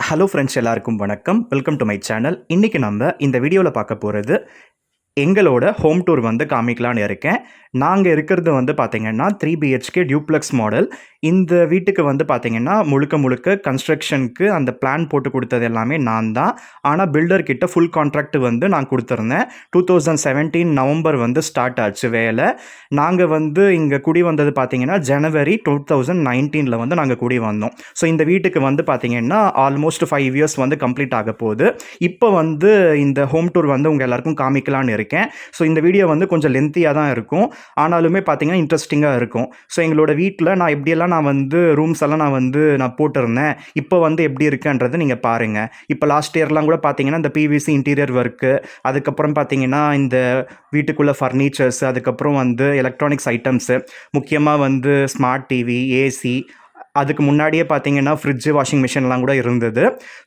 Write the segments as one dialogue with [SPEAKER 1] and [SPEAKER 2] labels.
[SPEAKER 1] Hello friends, எல்லாருக்கும் வணக்கம். Welcome to my channel. இன்றைக்கி நம்ம இந்த வீடியோவில் பார்க்க போகிறது எங்களோட ஹோம் டூர் வந்து காமிக்கலான்னு இருக்கேன். நாங்கள் இருக்கிறது வந்து பார்த்திங்கன்னா 3 BHK டியூப்ளெக்ஸ் மாடல். இந்த வீட்டுக்கு வந்து பார்த்திங்கன்னா முழுக்க கன்ஸ்ட்ரக்ஷனுக்கு அந்த பிளான் போட்டு கொடுத்தது எல்லாமே நான் தான். ஆனால் பில்டர்கிட்ட ஃபுல் கான்ட்ராக்ட் வந்து நான் கொடுத்துருந்தேன். 2017 நவம்பர் வந்து ஸ்டார்ட் ஆச்சு வேலை. நாங்கள் வந்து இங்கே குடி வந்தது பார்த்திங்கன்னா ஜனவரி 2019 வந்து நாங்கள் குடி வந்தோம். ஸோ இந்த வீட்டுக்கு வந்து பார்த்திங்கன்னா ஆல்மோஸ்ட் 5 இயர்ஸ் வந்து கம்ப்ளீட் ஆக போகுது. இப்போ வந்து இந்த ஹோம் டூர் வந்து உங்கள் எல்லாருக்கும் காமிக்கலான்னு இருக்கேன். ஸோ இந்த வீடியோ வந்து கொஞ்சம் லென்த்தியாக தான் இருக்கும், ஆனாலுமே பார்த்தீங்கன்னா இன்ட்ரெஸ்டிங்காக இருக்கும். ஸோ எங்களோட வீட்டில் நான் எப்படியெல்லாம் நான் வந்து ரூம்ஸ் எல்லாம் நான் போட்டிருந்தேன், இப்போ வந்து எப்படி இருக்குன்றது நீங்கள் பாருங்கள். இப்போ லாஸ்ட் இயர்லாம் கூட பார்த்தீங்கன்னா இந்த PVC இன்டீரியர் ஒர்க்கு, அதுக்கப்புறம் பார்த்தீங்கன்னா இந்த வீட்டுக்குள்ளே ஃபர்னிச்சர்ஸ், அதுக்கப்புறம் வந்து எலக்ட்ரானிக்ஸ் ஐட்டம்ஸு, முக்கியமாக வந்து ஸ்மார்ட் டிவி, ஏசி, அதுக்கு முன்னாடியே பார்த்தீங்கன்னா ஃப்ரிட்ஜு, வாஷிங் மிஷின்லாம் கூட இருந்தது.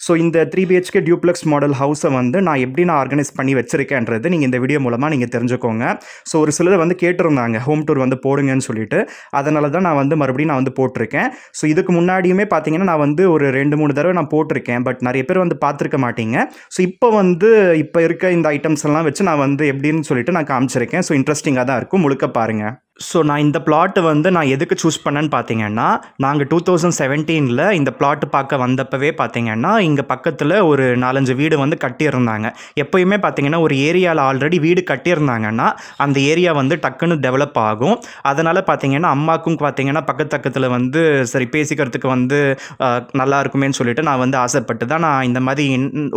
[SPEAKER 1] ஸோ இந்த 3 BHK டியூப்ளெக்ஸ் மாடல் ஹவுஸை வந்து நான் ஆர்கனைஸ் பண்ணி வச்சுருக்கேன்றது நீங்கள் இந்த வீடியோ மூலமாக நீங்கள் தெரிஞ்சுக்கோங்க. ஸோ ஒரு சிலர் வந்து கேட்டிருந்தாங்க ஹோம் டூர் வந்து போடுங்கன்னு சொல்லிட்டு, அதனால தான் நான் வந்து மறுபடியும் நான் வந்து போட்டிருக்கேன். ஸோ இதுக்கு முன்னாடியுமே பார்த்தீங்கன்னா நான் வந்து ஒரு 2-3 தடவை நான் போட்டிருக்கேன். பட் நிறைய பேர் வந்து பார்த்துருக்க மாட்டீங்க. ஸோ இப்போ இருக்க இந்த ஐட்டம்ஸ் எல்லாம் வச்சு நான் வந்து எப்படின்னு சொல்லிட்டு நான் காமிச்சிருக்கேன். ஸோ இன்ட்ரெஸ்டிங்காக தான் இருக்கும், முழுக்க பாருங்கள். ஸோ நான் இந்த பிளாட்டு வந்து நான் எதுக்கு சூஸ் பண்ணேன்னு பார்த்தீங்கன்னா, நாங்கள் 2017 இந்த பிளாட்டு பார்க்க வந்தப்பவே பார்த்தீங்கன்னா இங்கே பக்கத்தில் ஒரு 4-5 வீடு வந்து கட்டியிருந்தாங்க. எப்போயுமே பார்த்தீங்கன்னா ஒரு ஏரியாவில் ஆல்ரெடி வீடு கட்டியிருந்தாங்கன்னா அந்த ஏரியா வந்து டக்குன்னு டெவலப் ஆகும். அதனால் பார்த்தீங்கன்னா அம்மாவுக்கும் பார்த்தீங்கன்னா பக்கத்தில் வந்து சரி பேசிக்கிறதுக்கு வந்து நல்லா இருக்குமேன்னு சொல்லிட்டு நான் வந்து ஆசைப்பட்டு தான் நான் இந்த மாதிரி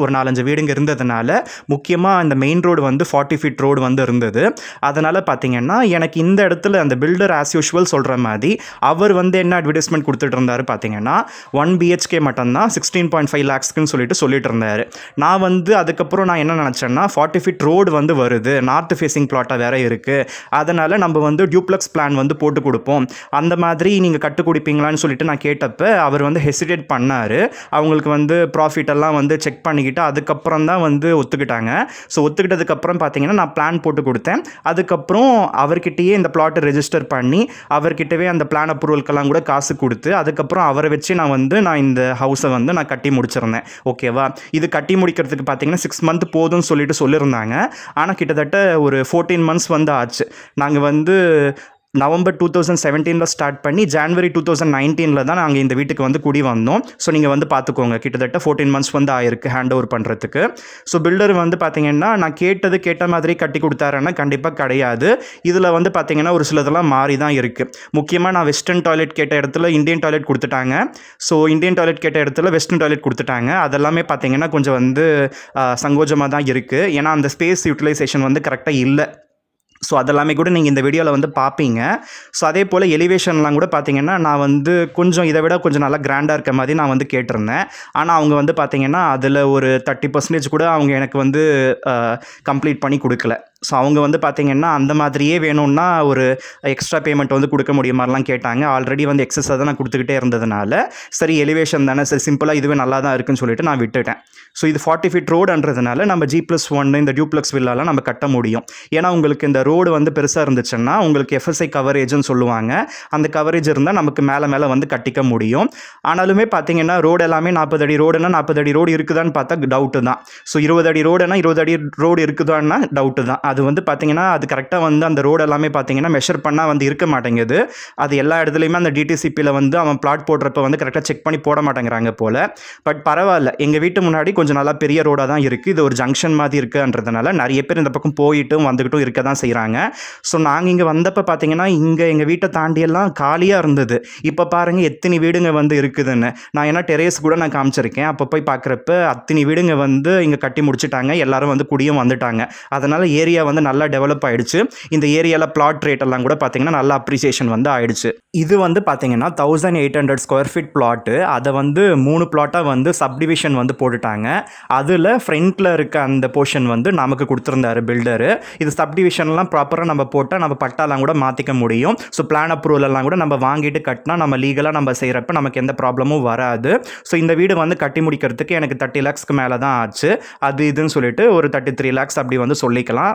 [SPEAKER 1] ஒரு 4-5 வீடுங்க இருந்ததுனால, முக்கியமாக இந்த மெயின் ரோடு வந்து 40 ஃபீட் ரோடு வந்து இருந்தது. அதனால் பார்த்தீங்கன்னா எனக்கு இந்த இடத்துல அந்த பில்டர் ஆஸ் யூஷுவல் சொல்கிற மாதிரி அவர் வந்து என்ன அட்வர்டைஸ்மெண்ட் கொடுத்துட்டு இருந்தாரு பார்த்தீங்கன்னா 1 BHK மட்டும்தான் 16.5 lakhsக்குன்னு சொல்லிட்டு இருந்தார். நான் வந்து அதுக்கப்புறம் நான் என்ன நினச்சேன்னா 40 ஃபீட் ரோடு வந்து வருது, நார்த் ஃபேஸிங் பிளாட்டாக வேற இருக்குது, அதனால் நம்ம வந்து டியூப்ளெக்ஸ் பிளான் வந்து போட்டு கொடுப்போம், அந்த மாதிரி நீங்கள் கட்டு கொடுப்பீங்களான்னு சொல்லிட்டு நான் கேட்டப்போ அவர் வந்து ஹெசிடேட் பண்ணார். அவங்களுக்கு வந்து ப்ராஃபிட் எல்லாம் வந்து செக் பண்ணிக்கிட்டு அதுக்கப்புறம் தான் வந்து ஒத்துக்கிட்டாங்க. ஸோ ஒத்துக்கிட்டதுக்கப்புறம் பார்த்தீங்கன்னா நான் பிளான் போட்டு கொடுத்தேன். அதுக்கப்புறம் அவர்கிட்டயே இந்த பிளாட் ரெஜிஸ்டர் பண்ணி அவர்கிட்டவே அந்த பிளான் அப்ரூவல்க்கெல்லாம் கூட காசு கொடுத்து அதுக்கப்புறம் அவரை வச்சு நான் இந்த ஹவுஸை வந்து நான் கட்டி முடிச்சிருந்தேன். ஓகேவா, இது கட்டி முடிக்கிறதுக்கு பார்த்தீங்கன்னா 6 மந்த் போதும்னு சொல்லியிருந்தாங்க. ஆனால் கிட்டத்தட்ட ஒரு 14 months வந்து ஆச்சு. நாங்கள் வந்து நவம்பர் 2017 ஸ்டார்ட் பண்ணி ஜனவரி 2019 தான் நாங்கள் இந்த வீட்டுக்கு வந்து குடி வந்தோம். ஸோ நீங்கள் வந்து பார்த்துக்கோங்க, கிட்டத்தட்ட 14 months வந்து ஆயிருக்கு ஹேண்ட் ஓவர் பண்ணுறதுக்கு. ஸோ பில்டர் வந்து பார்த்தீங்கன்னா நான் கேட்ட மாதிரி கட்டி கொடுத்தாருன்னா கண்டிப்பாக கிடையாது. இதில் வந்து பார்த்தீங்கன்னா ஒரு சிலதெல்லாம் மாறி தான் இருக்குது. முக்கியமாக நான் வெஸ்டர்ன் டாய்லெட் கேட்ட இடத்துல இந்தியன் டாய்லெட் கொடுத்துட்டாங்க. ஸோ இந்தியன் டாய்லெட் கேட்ட இடத்துல வெஸ்டர்ன் டாய்லெட் கொடுத்துட்டாங்க. அதெல்லாமே பார்த்தீங்கன்னா கொஞ்சம் வந்து சங்கோஜமாக தான் இருக்குது. ஏன்னா அந்த ஸ்பேஸ் யூட்டிலைசேஷன் வந்து கரெக்டாக இல்லை. ஸோ அதெல்லாமே கூட நீங்கள் இந்த வீடியோவில் வந்து பார்ப்பீங்க. ஸோ அதே போல் எலிவேஷன்லாம் கூட பார்த்தீங்கன்னா நான் வந்து கொஞ்சம் இதை விட கொஞ்சம் நல்லா கிராண்டாக இருக்க மாதிரி நான் வந்து கேட்டிருந்தேன். ஆனால் அவங்க வந்து பார்த்தீங்கன்னா அதில் ஒரு 30% கூட அவங்க எனக்கு வந்து கம்ப்ளீட் பண்ணி கொடுக்கல. ஸோ அவங்க வந்து பார்த்தீங்கன்னா அந்த மாதிரியே வேணும்னா ஒரு எக்ஸ்ட்ரா பேமெண்ட் வந்து கொடுக்க முடியும் மாதிரிலாம் கேட்டாங்க. ஆல்ரெடி வந்து எக்ஸஸாக தான் நான் கொடுத்துக்கிட்டே இருந்ததுனால சரி எலிவேஷன் தானே, சரி சிம்பிளாக இதுவே நல்லா தான் இருக்குன்னு சொல்லிட்டு நான் விட்டுட்டேன். ஸோ இது 40 ஃபீட் ரோடுன்றதுனால நம்ம G+1 இந்த டியூப்ளெக்ஸ் வில்லாலாம் நம்ம கட்ட முடியும். ஏன்னா உங்களுக்கு இந்த ரோடு வந்து பெருசாக இருந்துச்சுன்னா உங்களுக்கு FSI கவரேஜ்னு சொல்லுவாங்க. அந்த கவரேஜ் இருந்தால் நமக்கு மேலே வந்து கட்டிக்க முடியும். ஆனாலுமே பார்த்தீங்கன்னா ரோடு எல்லாமே 40 அடி ரோடுனா 40 அடி ரோடு இருக்குதான்னு பார்த்தா டவுட்டு தான். ஸோ 20 அடி ரோடுனா 20 அடி ரோடு இருக்குதான்னா டவுட்டு தான். அது வந்து பார்த்தீங்கன்னா அது கரெக்டாக வந்து அந்த ரோடு எல்லாமே பார்த்தீங்கன்னா மெஷர் பண்ணால் வந்து இருக்க மாட்டேங்குது. அது எல்லா இடத்துலையுமே அந்த DTCPயில் வந்து அவன் பிளாட் போடுறப்ப வந்து கரெக்டாக செக் பண்ணி போட மாட்டேங்கிறாங்க போல். பட் பரவாயில்ல, எங்கள் வீட்டு முன்னாடி கொஞ்சம் நல்லா பெரிய ரோடாக தான் இருக்குது. இது ஒரு ஜங்ஷன் மாதிரி இருக்குன்றதுனால நிறைய பேர் இந்த பக்கம் போயிட்டும் வந்துக்கிட்டும் இருக்க தான் செய்கிறாங்க. ஸோ நாங்கள் இங்கே வந்தப்போ பார்த்தீங்கன்னா இங்கே எங்கள் வீட்டை தாண்டியெல்லாம் காலியாக இருந்தது. இப்போ பாருங்கள் எத்தனை வீடுங்க வந்து இருக்குதுன்னு. நான் ஏன்னா டெரேஸ் கூட நான் காமிச்சிருக்கேன். அப்போ போய் பார்க்குறப்ப அத்தனை வீடுங்க வந்து இங்கே கட்டி முடிச்சுட்டாங்க. எல்லாரும் வந்து குடியும் வந்துட்டாங்க. அதனால் ஏரியா வந்து நல்லா டெவலப் ஆகிடுச்சு. இந்த ஏரியாவில் பிளாட் ரேட் எல்லாம் கூட பார்த்தீங்கன்னா நல்லா அப்ரிசியேஷன் வந்து ஆயிடுச்சு. இது வந்து பார்த்தீங்கன்னா 1800 ஸ்கொயர் ஃபீட் பிளாட்டு. அதை வந்து 3 பிளாட்டாக வந்து சப்டிவிஷன் வந்து போட்டுட்டாங்க. அதில் ஃப்ரண்ட்டில் இருக்க அந்த போர்ஷன் வந்து நமக்கு கொடுத்துருந்தாரு பில்டரு. இது சப்டிவிஷன்லாம் ப்ராப்பராக நம்ம போட்டால் நம்ம பட்டாலாம் கூட மாற்றிக்க முடியும். ஸோ பிளான் அப்ரூவல் எல்லாம் கூட நம்ம வாங்கிட்டு கட்டினா நம்ம லீகலாக நம்ம செய்கிறப்ப நமக்கு எந்த ப்ராப்ளமும் வராது. ஸோ இந்த வீடு வந்து கட்டி முடிக்கிறதுக்கு எனக்கு 30 lakhsக்கு மேலே தான் ஆச்சு. அது இதுன்னு சொல்லிட்டு ஒரு 33 lakhs அப்படி வந்து சொல்லிக்கலாம்.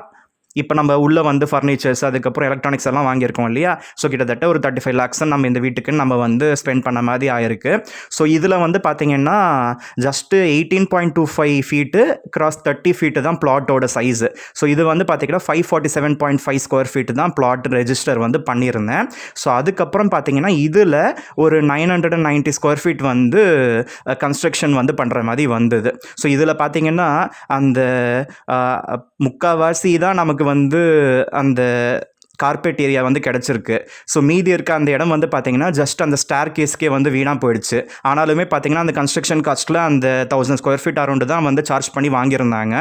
[SPEAKER 1] இப்போ நம்ம உள்ளே வந்து ஃபர்னிச்சர்ஸ் அதுக்கப்புறம் எலக்ட்ரானிக்ஸ் எல்லாம் வாங்கியிருக்கோம் இல்லையா? ஸோ கிட்டத்தட்ட ஒரு 35 lakhs நம்ம இந்த வீட்டுக்கு நம்ம வந்து ஸ்பெண்ட் பண்ண மாதிரி ஆயிருக்கு. ஸோ இதில் வந்து பார்த்தீங்கன்னா ஜஸ்ட்டு 18.25 ஃபீட்டு கிராஸ் 30 ஃபீட்டு தான் பிளாட்டோட சைஸு. ஸோ இது வந்து பார்த்தீங்கன்னா 547.5 ஸ்கொயர் ஃபீட்டு தான் பிளாட் ரெஜிஸ்டர் வந்து பண்ணியிருந்தேன். ஸோ அதுக்கப்புறம் பார்த்தீங்கன்னா இதில் ஒரு 990 ஸ்கொயர் ஃபீட் வந்து கன்ஸ்ட்ரக்ஷன் வந்து பண்ணுற மாதிரி வந்தது. ஸோ இதில் பார்த்தீங்கன்னா அந்த முக்கால்வாசி தான் நமக்கு வந்து அந்த கார்பெட் ஏரியா வந்து கிடச்சிருக்கு. ஸோ மீதி இருக்க அந்த இடம் வந்து பார்த்தீங்கன்னா ஜஸ்ட் அந்த ஸ்டேர் கேஸ்க்கே வந்து வீணாக போயிடுச்சு. ஆனாலுமே பார்த்தீங்கன்னா அந்த கன்ஸ்ட்ரக்ஷன் காஸ்ட்டில் அந்த 1000 ஸ்கொயர் ஃபீட் அரௌண்டு தான் வந்து சார்ஜ் பண்ணி வாங்கியிருந்தாங்க.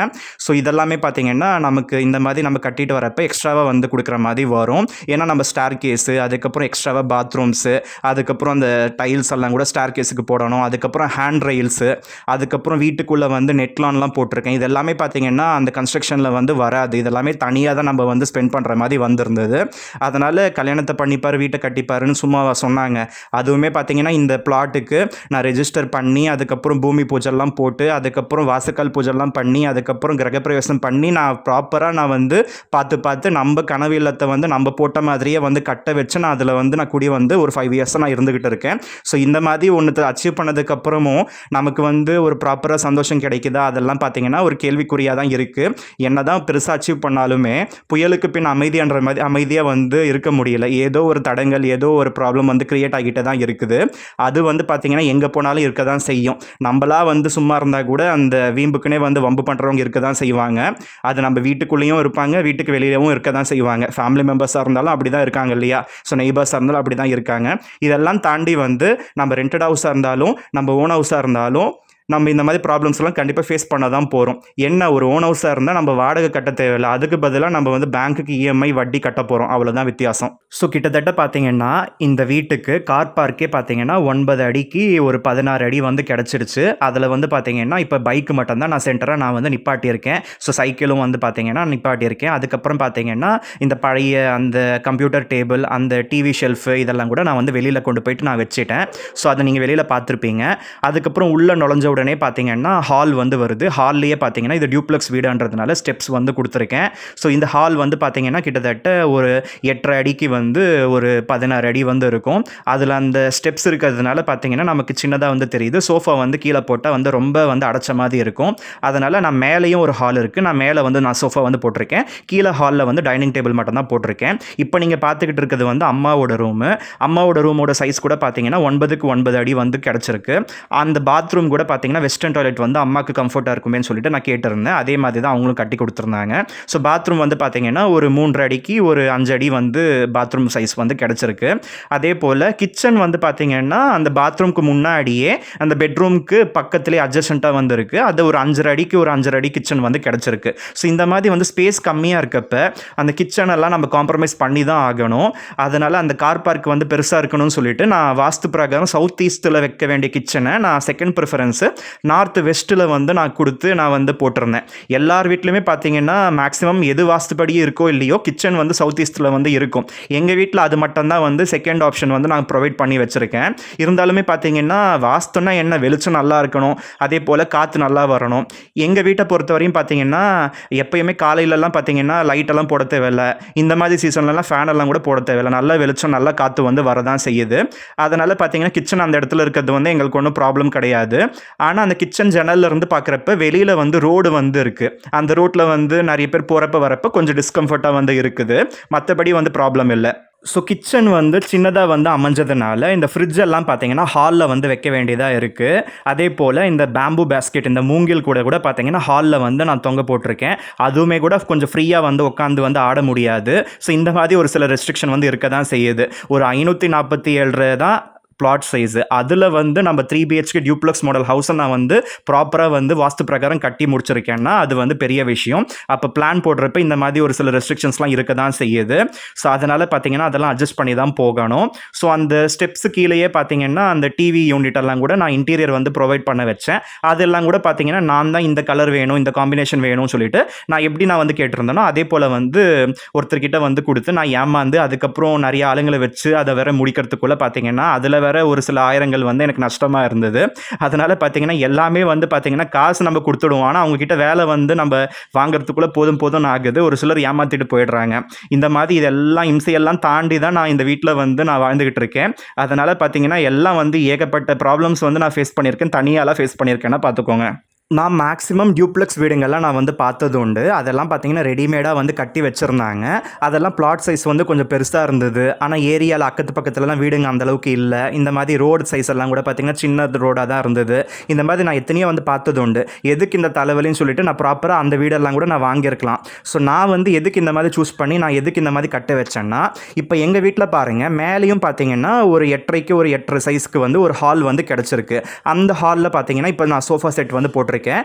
[SPEAKER 1] ஸோ இதெல்லாமே பார்த்தீங்கன்னா நமக்கு இந்த மாதிரி நம்ம கட்டிட்டு வரப்போ எக்ஸ்ட்ராவாக வந்து கொடுக்குற மாதிரி வரும். ஏன்னா நம்ம ஸ்டேர் கேஸு அதுக்கப்புறம் எக்ஸ்ட்ராவாக பாத்ரூம்ஸு அதுக்கப்புறம் அந்த டைல்ஸ் எல்லாம் கூட ஸ்டேர் கேஸுக்கு போடணும். அதுக்கப்புறம் ஹேண்ட் ரெயில்ஸு அதுக்கப்புறம் வீட்டுக்குள்ளே வந்து நெட்லான்லாம் போட்டிருக்கேன். இது எல்லாமே பார்த்தீங்கன்னா அந்த கன்ஸ்ட்ரக்ஷனில் வந்து வராது. இதெல்லாமே தனியாக தான் நம்ம வந்து ஸ்பெண்ட் பண்ணுற மாதிரி வந்திருந்தது. அதனால் கல்யாணத்தை பண்ணிப்பார் வீட்டை கட்டிப்பாருன்னு சும்மா சொன்னாங்க. அதுவுமே பார்த்தீங்கன்னா இந்த பிளாட்டுக்கு நான் ரெஜிஸ்டர் பண்ணி அதுக்கப்புறம் பூமி பூஜைலாம் போட்டு அதுக்கப்புறம் வாசக்கால் பூஜைலாம் பண்ணி அதுக்கப்புறம் கிரகப்பிரவேசம் பண்ணி நான் ப்ராப்பராக நான் வந்து பார்த்து நம்ம கனவு இல்லத்தை வந்து நம்ம போட்ட மாதிரியே வந்து கட்ட வச்சு நான் அதில் வந்து நான் கூடிய வந்து ஒரு 5 years நான் இருந்துக்கிட்டு இருக்கேன். ஸோ இந்த மாதிரி ஒன்று அச்சீவ் பண்ணதுக்கப்புறமும் நமக்கு வந்து ஒரு ப்ராப்பராக சந்தோஷம் கிடைக்குதா அதெல்லாம் பார்த்தீங்கன்னா ஒரு கேள்விக்குறியாக தான் இருக்குது. என்ன தான் பெருசாக அச்சீவ் பண்ணாலுமே புயலுக்கு பின் அமைதின்ற மாதிரி அமைதியாக வந்து இருக்க முடியல. ஏதோ ஒரு தடங்கள் ஏதோ ஒரு ப்ராப்ளம் வந்து கிரியேட் ஆகிட்டே தான் இருக்குது. அது வந்து பார்த்திங்கன்னா எங்கே போனாலும் இருக்க தான் செய்யும். நம்மளா வந்து சும்மா இருந்தால் கூட அந்த வீம்புக்குனே வந்து வம்பு பண்ணுறவங்க இருக்க தான் செய்வாங்க. அது நம்ம வீட்டுக்குள்ளேயும் இருப்பாங்க வீட்டுக்கு வெளியிலவும் இருக்க தான் செய்வாங்க. ஃபேமிலி மெம்பர்ஸாக இருந்தாலும் அப்படி தான் இருக்காங்க இல்லையா? ஸோ நெய்பர்ஸாக இருந்தாலும் அப்படி தான் இருக்காங்க. இதெல்லாம் தாண்டி வந்து நம்ம ரெண்டட் ஹவுஸாக இருந்தாலும் நம்ம ஓன் ஹவுஸாக இருந்தாலும் நம்ம இந்த மாதிரி ப்ராப்ளம்ஸ்லாம் கண்டிப்பாக ஃபேஸ் பண்ண தான் போகிறோம். என்ன ஒரு ஓன் ஹவுஸாக இருந்தால் நம்ம வாடகை கட்ட தேவையில்லை. அதுக்கு பதிலாக நம்ம வந்து பேங்க்குக்கு இஎம்ஐ வட்டி கட்ட போகிறோம். அவ்வளோதான் வித்தியாசம். ஸோ கிட்டத்தட்ட பார்த்தீங்கன்னா இந்த வீட்டுக்கு கார் பார்க்கே பார்த்தீங்கன்னா 9 அடிக்கு ஒரு 16 அடி வந்து கிடச்சிருச்சு. அதில் வந்து பார்த்தீங்கன்னா இப்போ பைக்கு மட்டும்தான் நான் சென்டராக நான் வந்து நிப்பாட்டியிருக்கேன். ஸோ சைக்கிளும் வந்து பார்த்தீங்கன்னா நிப்பாட்டியிருக்கேன். அதுக்கப்புறம் பார்த்தீங்கன்னா இந்த பழைய அந்த கம்ப்யூட்டர் டேபிள் அந்த டிவி ஷெல்ஃபு இதெல்லாம் கூட நான் வந்து வெளியில் கொண்டு போயிட்டு நான் வச்சுட்டேன். ஸோ அதை நீங்கள் வெளியில் பார்த்துருப்பீங்க. அதுக்கப்புறம் உள்ளே நுழைஞ்ச உடனே பார்த்தீங்கன்னா ஹால் வந்து வருது. ஹால்லேயே பார்த்தீங்கன்னா இது டியூப்ளெக்ஸ் வீடுன்றதுனால ஸ்டெப்ஸ் வந்து கொடுத்துருக்கேன். ஸோ இந்த ஹால் வந்து பார்த்தீங்கன்னா கிட்டத்தட்ட ஒரு 8.5 அடிக்கு வந்து ஒரு 16 அடி வந்து இருக்கும். அதில் அந்த ஸ்டெப்ஸ் இருக்கிறதுனால பார்த்தீங்கன்னா நமக்கு சின்னதாக வந்து தெரியுது. சோஃபா வந்து கீழே போட்டால் வந்து ரொம்ப வந்து அடைச்ச மாதிரி இருக்கும். அதனால் நான் மேலேயும் ஒரு ஹால் இருக்குது. நான் மேலே வந்து நான் சோஃபா வந்து போட்டிருக்கேன். கீழே ஹாலில் வந்து டைனிங் டேபிள் மட்டும் தான் போட்டிருக்கேன். இப்போ நீங்கள் பார்த்துக்கிட்டு இருக்கிறது வந்து அம்மாவோட ரூமு. அம்மாவோட ரூமோட சைஸ் கூட பார்த்தீங்கன்னா 9க்கு 9 அடி வந்து கிடச்சிருக்கு. அந்த பாத்ரூம் கூட பார்த்தீங்கன்னா வெஸ்டர்ன் டாய்லெட் வந்து அம்மாவுக்கு கம்ஃபர்ட்டாக இருக்குமேன்னு சொல்லிட்டு நான் கேட்டிருந்தேன். அதே மாதிரி தான் அவங்களும் கட்டி கொடுத்துருந்தாங்க. ஸோ பாத்ரூம் வந்து பார்த்தீங்கன்னா ஒரு 3 அடிக்கு ஒரு 5 அடி வந்து பாத்ரூம் சைஸ் வந்து கிடச்சிருக்கு. அதே போல் கிச்சன் வந்து பார்த்தீங்கன்னா அந்த பாத்ரூம்க்கு முன்னாடியே அந்த பெட்ரூம்க்கு பக்கத்துலேயே அட்ஜஸ்டண்ட்டாக வந்து இருக்குது. அது ஒரு 5.5 அடிக்கு ஒரு 5.5 அடி கிச்சன் வந்து கிடச்சிருக்கு. ஸோ இந்த மாதிரி வந்து ஸ்பேஸ் கம்மியாக இருக்கப்ப அந்த கிச்சன் எல்லாம் நம்ம காம்ப்ரமைஸ் பண்ணி தான் ஆகணும். அதனால் அந்த கார் பார்க் வந்து பெருசாக இருக்கணும்னு சொல்லிட்டு நான் வாஸ்து பிரகாரம் சவுத் ஈஸ்ட்டில் வைக்க வேண்டிய கிச்சனை நான் செகண்ட் ப்ரிஃபரன்ஸு நார்த் வெஸ்ட்டில் வந்து நான் கொடுத்து நான் வந்து போட்டிருந்தேன். எல்லார் வீட்லையுமே பார்த்தீங்கன்னா மேக்ஸிமம் எது வாஸ்துபடியே இருக்கோ இல்லையோ கிச்சன் வந்து சவுத் ஈஸ்ட்டில் வந்து இருக்கும். எங்கள் வீட்டில் அது மட்டும்தான் வந்து செகண்ட் ஆப்ஷன் வந்து நான் ப்ரொவைட் பண்ணி வச்சுருக்கேன். இருந்தாலுமே பார்த்தீங்கன்னா வாஸ்துன்னா என்ன வெளிச்சம் நல்லா இருக்கணும். அதே போல் காற்று நல்லா வரணும். எங்கள் வீட்டை பொறுத்தவரையும் பார்த்தீங்கன்னா எப்பயுமே காலையிலலாம் பார்த்தீங்கன்னா லைட்டெல்லாம் போட தேவையில்லை. இந்த மாதிரி சீசன்லலாம் ஃபேனெல்லாம் கூட போட தேவையில்லை. நல்ல வெளிச்சம் நல்ல காற்று வந்து வரதான் செய்யுது. அதனால் பார்த்தீங்கன்னா கிச்சன் அந்த இடத்துல இருக்கிறது வந்து எங்களுக்கு ஒன்றும் ப்ராப்ளம் கிடையாது. ஆனால் அந்த கிச்சன் ஜன்னல்ல இருந்து பார்க்குறப்ப வெளியில் வந்து ரோடு வந்து இருக்குது. அந்த ரோட்டில் வந்து நிறைய பேர் போகிறப்ப வரப்போ கொஞ்சம் டிஸ்கம்ஃபர்ட்டாக வந்து இருக்குது. மற்றபடி வந்து ப்ராப்ளம் இல்லை. ஸோ கிச்சன் வந்து சின்னதாக வந்து அமைஞ்சதுனால இந்த ஃப்ரிட்ஜ் எல்லாம் பார்த்தீங்கன்னா ஹாலில் வந்து வைக்க வேண்டியதாக இருக்குது. அதே போல் இந்த பேம்பு பேஸ்கெட் இந்த மூங்கில் கூட பார்த்தீங்கன்னா ஹாலில் வந்து நான் தொங்க போட்டிருக்கேன். அதுவுமே கூட கொஞ்சம் ஃப்ரீயாக வந்து உட்காந்து வந்து ஆட முடியாது. ஸோ இந்த மாதிரி ஒரு சில ரெஸ்ட்ரிக்ஷன் வந்து இருக்க தான் செய்யுது. ஒரு 547 தான் பிளாட் சைஸு. அதில் வந்து நம்ம 3 BHK டியூப்ளெக்ஸ் மாடல் ஹவுஸை நான் வந்து ப்ராப்பராக வந்து வாஸ்து பிரகாரம் கட்டி முடிச்சிருக்கேன்னா அது வந்து பெரிய விஷயம். அப்போ பிளான் போடுறப்ப இந்த மாதிரி ஒரு சில ரெஸ்ட்ரிக்ஷன்ஸ்லாம் இருக்க தான் செய்யுது. ஸோ அதனால் பார்த்தீங்கன்னா அதெல்லாம் அட்ஜஸ்ட் பண்ணி தான் போகணும். ஸோ அந்த ஸ்டெப்ஸு கீழேயே பார்த்தீங்கன்னா அந்த டிவி யூனிட்டெல்லாம் கூட நான் இன்டீரியர் வந்து ப்ரொவைட் பண்ண வச்சேன். அதெல்லாம் கூட பார்த்தீங்கன்னா நான் தான் இந்த கலர் வேணும் இந்த காம்பினேஷன் வேணும்னு சொல்லிட்டு நான் எப்படி நான் வந்து கேட்டிருந்தேனோ அதே போல் வந்து ஒருத்தர்கிட்ட வந்து கொடுத்து நான் ஏமாந்து அதுக்கப்புறம் நிறைய ஆளுங்களை வச்சு அதை வேற முடிக்கிறதுக்குள்ளே பார்த்தீங்கன்னா அதில் வேறு ஒரு சில ஆயிரங்கள் வந்து எனக்கு நஷ்டமாக இருந்தது. அதனால் பார்த்தீங்கன்னா எல்லாமே வந்து பார்த்தீங்கன்னா காசு நம்ம கொடுத்துடுவோம். ஆனால் அவங்கக்கிட்ட வேலை வந்து நம்ம வாங்குறதுக்குள்ளே போதும் போதும்னு ஆகுது. ஒரு சிலர் ஏமாற்றிட்டு போயிடுறாங்க. இந்த மாதிரி இதெல்லாம் இம்சையெல்லாம் தாண்டி தான் நான் இந்த வீட்டில் வந்து நான் வாழ்ந்துக்கிட்டு இருக்கேன். அதனால் பார்த்தீங்கன்னா எல்லாம் வந்து ஏகப்பட்ட ப்ராப்ளம்ஸ் வந்து நான் ஃபேஸ் பண்ணியிருக்கேன். தனியாலாம் ஃபேஸ் பண்ணியிருக்கேன்னா பார்த்துக்கோங்க. நான் மேக்ஸிமம் டியூப்ளெக்ஸ் வீடுங்கள்லாம் நான் வந்து பார்த்தது உண்டு. அதெல்லாம் பார்த்தீங்கன்னா ரெடிமேடாக வந்து கட்டி வச்சுருந்தாங்க. அதெல்லாம் பிளாட் சைஸ் வந்து கொஞ்சம் பெருசாக இருந்தது. ஆனால் ஏரியாவில் அக்கத்து பக்கத்துலலாம் வீடுங்க அந்தளவுக்கு இல்லை. இந்த மாதிரி ரோடு சைஸ் எல்லாம் கூட பார்த்தீங்கன்னா சின்ன ரோடாக தான் இருந்தது. இந்த மாதிரி நான் எத்தனையோ வந்து பார்த்தது உண்டு. எதுக்கு இந்த தலைவலின்னு சொல்லிட்டு நான் ப்ராப்பராக அந்த வீடெல்லாம் கூட நான் வாங்கியிருக்கலாம். ஸோ நான் வந்து எதுக்கு இந்த மாதிரி சூஸ் பண்ணி நான் எதுக்கு இந்த மாதிரி கட்ட வச்சேன்னா, இப்போ எங்கள் வீட்டில் பாருங்கள், மேலேயும் பார்த்தீங்கன்னா ஒரு 8.5க்கு ஒரு 8.5 சைஸ்க்கு வந்து ஒரு ஹால் வந்து கிடச்சிருக்கு. அந்த ஹாலில் பார்த்தீங்கன்னா இப்போ நான் சோஃபா செட் வந்து போட்டிருக்கேன்.